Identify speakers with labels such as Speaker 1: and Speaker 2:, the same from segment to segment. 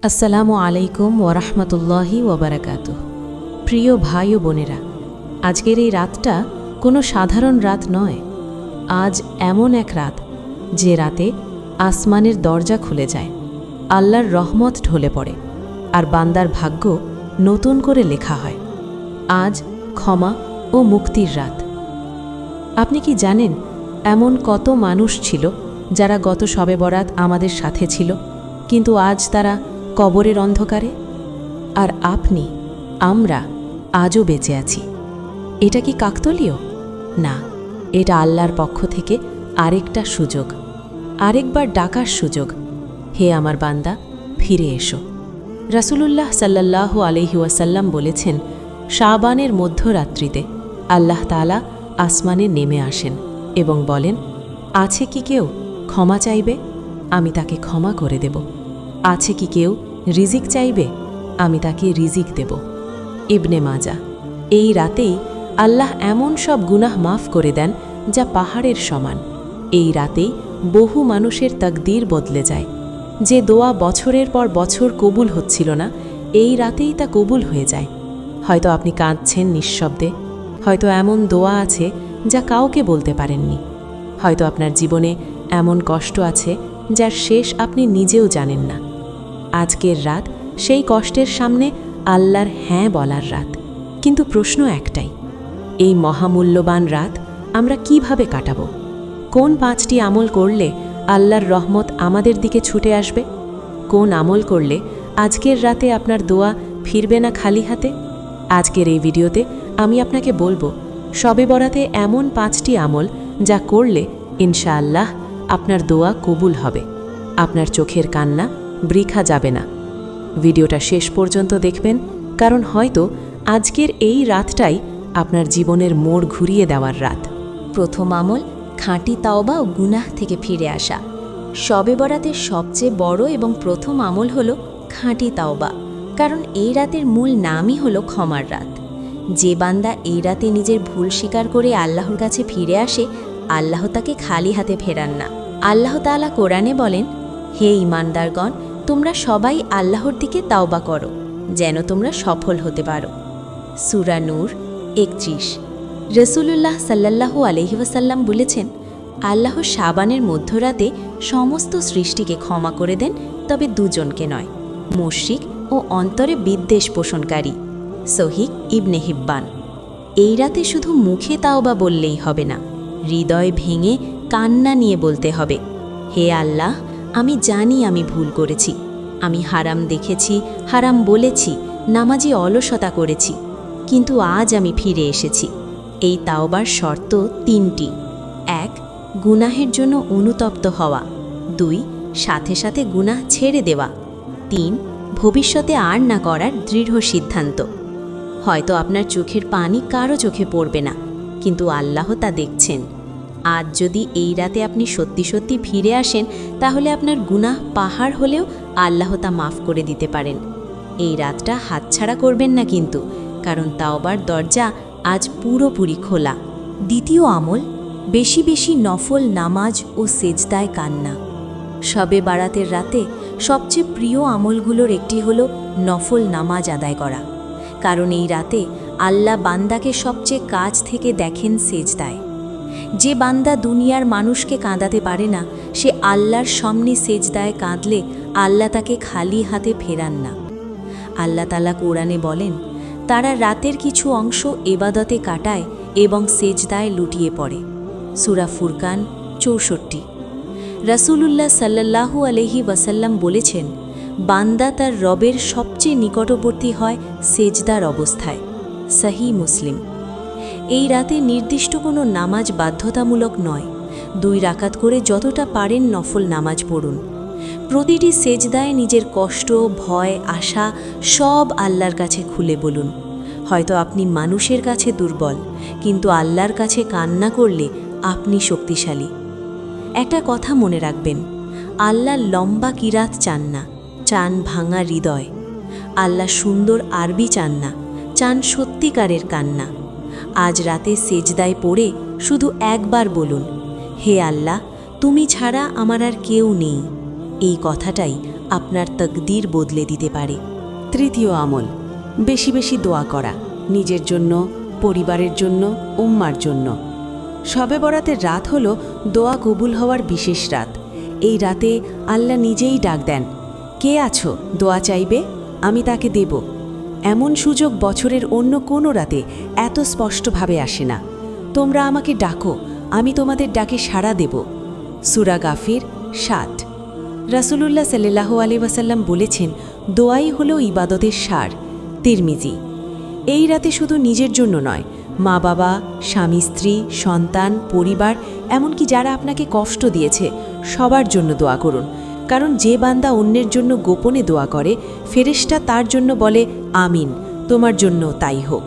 Speaker 1: আসসালামু আলাইকুম ওরহমতুল্লাহি ওবরাকাতুহ। প্রিয় ভাই ও বোনেরা, আজকের এই রাতটা কোনো সাধারণ রাত নয়। আজ এমন এক রাত যে রাতে আসমানের দরজা খুলে যায়, আল্লাহর রহমত ঢলে পড়ে, আর বান্দার ভাগ্য নতুন করে লেখা হয়। আজ ক্ষমা ও মুক্তির রাত। আপনি কি জানেন এমন কত মানুষ ছিল যারা গত শবে বরাত আমাদের সাথে ছিল, কিন্তু আজ তারা কবরের অন্ধকারে? আর আপনি, আমরা আজও বেঁচে আছি। এটা কি কাকতালীয়? না, এটা আল্লাহর পক্ষ থেকে আরেকটা সুযোগ, আরেকবার ডাকার সুযোগ। হে আমার বান্দা, ফিরে এসো। রাসূলুল্লাহ সাল্লাল্লাহু আলাইহি ওয়াসাল্লাম বলেছেন, শাবানের মধ্যরাত্রিতে আল্লাহ তাআলা আসমানে নেমে আসেন এবং বলেন, আছে কি কেউ ক্ষমা চাইবে? আমি তাকে ক্ষমা করে দেব। আছে কি কেউ রিজিক চাইবে? আমি তাকে রিজিক দেব। ইবনে মাজা। এই রাতেই আল্লাহ এমন সব গুনাহ মাফ করে দেন যা পাহাড়ের সমান। এই রাতেই বহু মানুষের তাকদীর বদলে যায়। যে দোয়া বছরের পর বছর কবুল হচ্ছিল না, এই রাতেই তা কবুল হয়ে যায়। হয়তো আপনি কাঁদছেন নিঃশব্দে, হয়তো এমন দোয়া আছে যা কাউকে বলতে পারেননি, হয়তো আপনার জীবনে এমন কষ্ট আছে যার শেষ আপনি নিজেও জানেন না। আজকের রাত সেই কষ্টের সামনে আল্লাহর হ্যাঁ বলার রাত। কিন্তু প্রশ্ন একটাই, এই মহামূল্যবান রাত আমরা কিভাবে কাটাব? কোন 5টি আমল করলে আল্লাহর রহমত আমাদের দিকে ছুটে আসবে? কোন আমল করলে আজকের রাতে আপনার দোয়া ফিরবে না খালি হাতে? আজকের এই ভিডিওতে আমি আপনাকে বলবো শবে বরাতে এমন 5টি আমল যা করলে ইনশাআল্লাহ আপনার দোয়া কবুল হবে, আপনার চোখের কান্না বৃথা যাবে না। ভিডিওটা শেষ পর্যন্ত দেখবেন, কারণ হয়তো আজকের এই রাতটাই আপনার জীবনের মোড় ঘুরিয়ে দেওয়ার রাত।
Speaker 2: প্রথম আমল, খাঁটি তাওবা ও গুনাহ থেকে ফিরে আসা। শবে বরাতের সবচেয়ে বড় এবং প্রথম আমল হল খাঁটি তাওবা, কারণ এই রাতের মূল নামই হল ক্ষমার রাত। যে বান্দা এই রাতে নিজের ভুল স্বীকার করে আল্লাহর কাছে ফিরে আসে, আল্লাহ তাকে খালি হাতে ফেরান না। আল্লাহ তাআলা কোরআনে বলেন, হে ঈমানদারগণ, তোমরা সবাই আল্লাহর দিকে তাওবা করো, যেন তোমরা সফল হতে পারো। সূরা নূর 31। রাসূলুল্লাহ সাল্লাল্লাহু আলাইহি ওয়াসাল্লাম বলেছেন, আল্লাহ শাবানের মধ্যরাতে সমস্ত সৃষ্টিকে ক্ষমা করে দেন, তবে দুজনকে নয়, মুশরিক ও অন্তরে বিদ্বেষ পোষণকারী। সহিহ ইবনে হিব্বান। এই রাতে শুধু মুখে তাওবা বললেই হবে না, হৃদয় ভেঙে কান্না নিয়ে বলতে হবে, হে আল্লাহ, আমি জানি আমি ভুল করেছি, আমি হারাম দেখেছি, হারাম বলেছি, নামাজি অলসতা করেছি, কিন্তু আজ আমি ফিরে এসেছি। এই তাওবার শর্ত 3টি। 1. গুনাহের জন্য অনুতপ্ত হওয়া। 2. সাথে সাথে গুনাহ ছেড়ে দেওয়া। 3. ভবিষ্যতে আর না করার দৃঢ় সিদ্ধান্ত। হয়তো আপনার চোখের পানি কারো চোখে পড়বে না, কিন্তু আল্লাহ তা দেখছেন। আজ যদি এই রাতে আপনি সত্যি সত্যি ফিরে আসেন, তাহলে আপনার গুনাহ পাহাড় হলেও আল্লাহ তা মাফ করে দিতে পারেন। এই রাতটা হাতছাড়া করবেন না কিন্তু, কারণ তাওবার দরজা আজ পুরোপুরি খোলা। দ্বিতীয় আমল, বেশি বেশি নফল নামাজ ও সেজদায় কান্না। শবে বারাতের রাতে সবচেয়ে প্রিয় আমলগুলোর একটি হল নফল নামাজ আদায় করা, কারণ এই রাতে আল্লাহ বান্দাকে সবচেয়ে কাছ থেকে দেখেন সেজদায়। যে বান্দা দুনিয়ার মানুষকে কাঁদাতে পারে না, সে আল্লাহর সামনে সেজদায় কাঁদলে আল্লাহ তাকে খালি হাতে ফেরান না। আল্লাহ তাআলা কোরআনে বলেন, তারা রাতের কিছু অংশ ইবাদতে কাটায় এবং সেজদায় লুটিয়ে পড়ে। সূরা ফুরকান 64। রাসূলুল্লাহ সাল্লাল্লাহু আলাইহি ওয়াসাল্লাম বলেছেন, বান্দা তার রবের সবচেয়ে নিকটবর্তী হয় সেজদার অবস্থায়। সহিহ মুসলিম। এই রাতে নির্দিষ্ট কোনো নামাজ বাধ্যতামূলক নয়, 2 রাকাত করে যতটা পারেন নফল নামাজ পড়ুন। প্রতিটি সেজদায় নিজের কষ্ট, ভয়, আশা সব আল্লাহর কাছে খুলে বলুন। হয়তো আপনি মানুষের কাছে দুর্বল, কিন্তু আল্লাহর কাছে কান্না করলে আপনি শক্তিশালী। একটা কথা মনে রাখবেন, আল্লাহ লম্বা কিরাত চান না, চান ভাঙা হৃদয়। আল্লাহ সুন্দর আরবি চান না, চান সত্যিকারের কান্না। আজ রাতে সেজদায় পড়ে শুধু একবার বলুন, হে আল্লাহ, তুমি ছাড়া আমার আর কেউ নেই। এই কথাটাই আপনার তকদির বদলে দিতে পারে।
Speaker 1: তৃতীয় আমল, বেশি বেশি দোয়া করা, নিজের জন্য, পরিবারের জন্য, উম্মার জন্য। শবে বরাতের রাত হল দোয়া কবুল হওয়ার বিশেষ রাত। এই রাতে আল্লাহ নিজেই ডাক দেন, কে আছো দোয়া চাইবে, আমি তাকে দেব। এমন সুযোগ বছরের অন্য কোনো রাতে এত স্পষ্টভাবে আসে না। তোমরা আমাকে ডাকো, আমি তোমাদের ডাকে সাড়া দেব। সূরা গাফির ৭। রাসূলুল্লাহ সাল্লাল্লাহু আলাইহি ওয়াসাল্লাম বলেছেন, দোয়াই হলো ইবাদতের সার। তিরমিজি। এই রাতে শুধু নিজের জন্য নয়, মা বাবা, স্বামী স্ত্রী, সন্তান, পরিবার, এমনকি যারা আপনাকে কষ্ট দিয়েছে সবার জন্য দোয়া করুন। কারণ যে বান্দা অন্যের জন্য গোপনে দোয়া করে, ফেরেশতা তার জন্য বলে, আমিন, তোমার জন্য তাই হোক।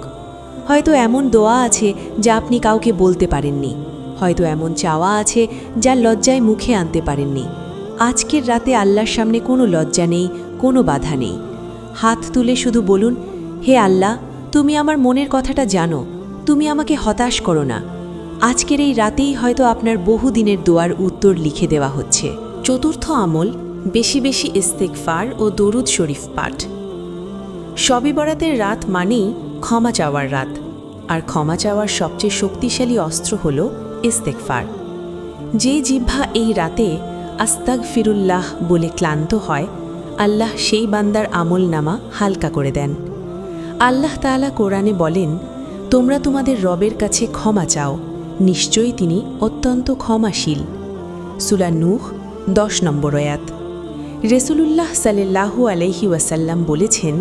Speaker 1: হয়তো এমন দোয়া আছে যা আপনি কাউকে বলতে পারেননি, হয়তো এমন চাওয়া আছে যা লজ্জায় মুখে আনতে পারেননি। আজকের রাতে আল্লাহর সামনে কোনো লজ্জা নেই, কোনো বাধা নেই। হাত তুলে শুধু বলুন, হে আল্লাহ, তুমি আমার মনের কথাটা জানো, তুমি আমাকে হতাশ করো না। আজকের এই রাতেই হয়তো আপনার বহুদিনের দোয়ার উত্তর লিখে দেওয়া হচ্ছে। চতুর্থ আমল, বেশি বেশি ইস্তেগফার ও দরুদ শরীফ পাঠ। শবে বরাতের রাত মানেই ক্ষমা চাওয়ার রাত, আর ক্ষমা চাওয়ার সবচেয়ে শক্তিশালী অস্ত্র হল ইস্তেগফার। যে জিহ্বা এই রাতে আস্তাগফিরুল্লাহ বলে ক্লান্ত হয়, আল্লাহ সেই বান্দার আমল নামা হালকা করে দেন। আল্লাহ তাআলা কোরআনে বলেন, তোমরা তোমাদের রবের কাছে ক্ষমা চাও, নিশ্চয়ই তিনি অত্যন্ত ক্ষমাশীল। সূরা নূহ ১০ নম্বর আয়াত। রাসূলুল্লাহ সাল্লাল্লাহু আলাইহি ওয়াসাল্লাম বলেছেন,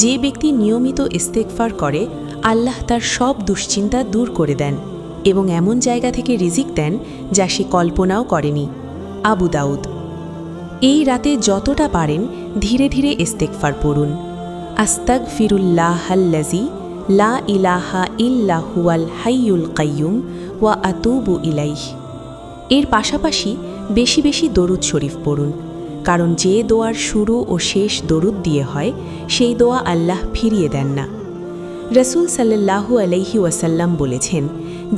Speaker 1: যে ব্যক্তি নিয়মিত ইস্তেগফার করে, আল্লাহ তার সব দুশ্চিন্তা দূর করে দেন এবং এমন জায়গা থেকে রিজিক দেন যা সে কল্পনাও করেনি। আবু দাউদ। এই রাতে যতটা পারেন ধীরে ধীরে ইস্তেগফার পড়ুন। আস্তাগফিরুল্লাহাল্লাযী লা ইলাহা ইল্লা হুয়াল হাইয়ুল কাইয়ুম ওয়া আতুবু ইলাইহি। এর পাশাপাশি বেশি বেশি দরুদ শরীফ পড়ুন, কারণ যে দোয়ার শুরু ও শেষ দরুদ দিয়ে হয়, সেই দোয়া আল্লাহ ফিরিয়ে দেন না। রাসূল সাল্লাল্লাহু আলাইহি ওয়াসাল্লাম বলেছেন,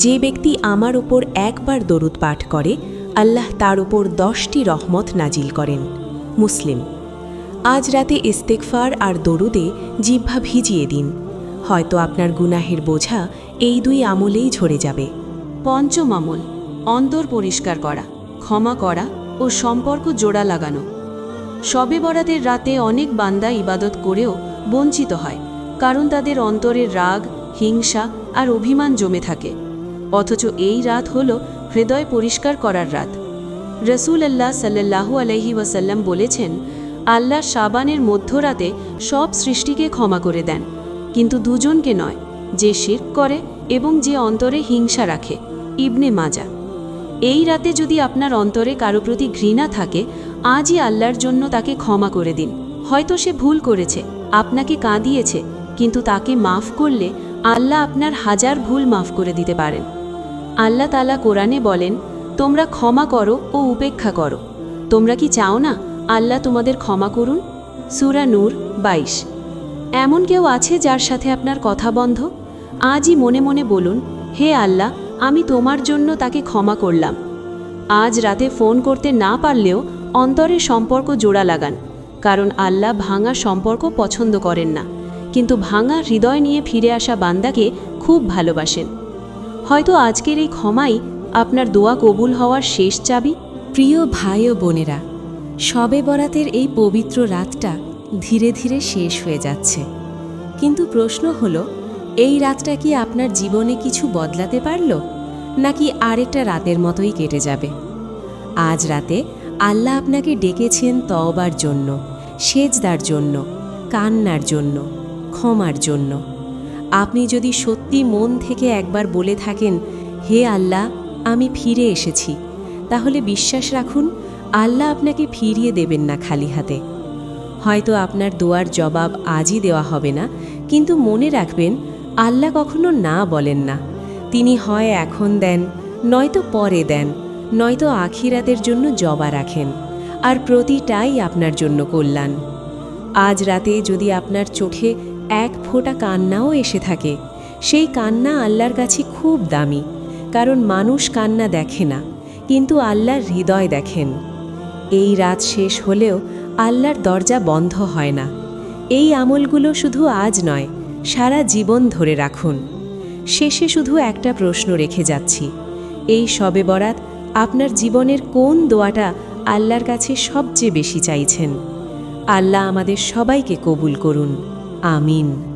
Speaker 1: যে ব্যক্তি আমার ওপর একবার দরুদ পাঠ করে, আল্লাহ তার ওপর 10টি রহমত নাজিল করেন। মুসলিম। আজ রাতে ইস্তেগফার আর দরুদে জিহ্বা ভিজিয়ে দিন, হয়তো আপনার গুনাহের বোঝা এই দুই আমলেই ঝরে যাবে। পঞ্চম আমল, অন্তর পরিষ্কার করা, ক্ষমা করা ও সম্পর্ক জোড়া লাগানো। শবে বরাতের রাতে অনেক বান্দা ইবাদত করেও বঞ্চিত হয়, কারণ তাদের অন্তরের রাগ, হিংসা আর অভিমান জমে থাকে। অথচ এই রাত হল হৃদয় পরিষ্কার করার রাত। রাসূলুল্লাহ সাল্লাল্লাহু আলাইহি ওয়াসাল্লাম বলেছেন, আল্লাহ শাবানের মধ্যরাতে সব সৃষ্টিকে ক্ষমা করে দেন, কিন্তু দুজনকে নয়, যে শিরক করে এবং যে অন্তরে হিংসা রাখে। ইবনে মাজা। এই রাতে যদি আপনার অন্তরে কারো প্রতি ঘৃণা থাকে, আজই আল্লাহর জন্য তাকে ক্ষমা করে দিন। হয়তো সে ভুল করেছে, আপনাকে কাঁদিয়েছে, কিন্তু তাকে মাফ করলে আল্লাহ আপনার 1000 ভুল মাফ করে দিতে পারেন। আল্লাহ তাআলা কোরআনে বলেন, তোমরা ক্ষমা করো ও উপেক্ষা করো। তোমরা কি চাও না আল্লাহ তোমাদের ক্ষমা করুন? সূরা নূর 22। এমন কেউ আছে যার সাথে আপনার কথা বন্ধ? আজই মনে মনে বলুন, হে আল্লাহ, আমি তোমার জন্য তাকে ক্ষমা করলাম। আজ রাতে ফোন করতে না পারলেও অন্তরের সম্পর্ক জোড়া লাগান, কারণ আল্লাহ ভাঙা সম্পর্ক পছন্দ করেন না, কিন্তু ভাঙা হৃদয় নিয়ে ফিরে আসা বান্দাকে খুব ভালোবাসেন। হয়তো আজকের এই ক্ষমাই আপনার দোয়া কবুল হওয়ার শেষ চাবি। প্রিয় ভাই ও বোনেরা, শবে বরাতের এই পবিত্র রাতটা ধীরে ধীরে শেষ হয়ে যাচ্ছে, কিন্তু প্রশ্ন হলো, এই রাতটা কি আপনার জীবনে কিছু বদলাতে পারল, নাকি আরেকটা রাতের মতোই কেটে যাবে? আজ রাতে আল্লাহ আপনাকে ডেকেছেন তওবার জন্য, সেজদার জন্য, কান্নার জন্য, ক্ষমার জন্য। আপনি যদি সত্যি মন থেকে একবার বলে থাকেন, হে আল্লাহ, আমি ফিরে এসেছি, তাহলে বিশ্বাস রাখুন, আল্লাহ আপনাকে ফিরিয়ে দেবেন না খালি হাতে। হয়তো আপনার দোয়ার জবাব আজই দেওয়া হবে না, কিন্তু মনে রাখবেন, আল্লাহ কখনো না বলেন না। তিনি হয় এখন দেন, নয়তো পরে দেন, নয়তো আখিরাতের জন্য জবা রাখেন, আর প্রতিটাই আপনার জন্য কল্যাণ। আজ রাতে যদি আপনার চোখে এক ফোঁটা কান্নাও এসে থাকে, সেই কান্না আল্লাহর কাছে খুব দামি, কারণ মানুষ কান্না দেখে না, কিন্তু আল্লাহর হৃদয় দেখেন। এই রাত শেষ হলেও আল্লাহর দরজা বন্ধ হয় না। এই আমলগুলো শুধু আজ নয়, সারা জীবন ধরে রাখুন। শেষে শুধু একটা প্রশ্ন রেখে যাচ্ছি, এই শবে বরাত আপনার জীবনের কোন দোয়াটা আল্লাহর কাছে সবচেয়ে বেশি চাইছেন? আল্লাহ আমাদের সবাইকে কবুল করুন। আমিন।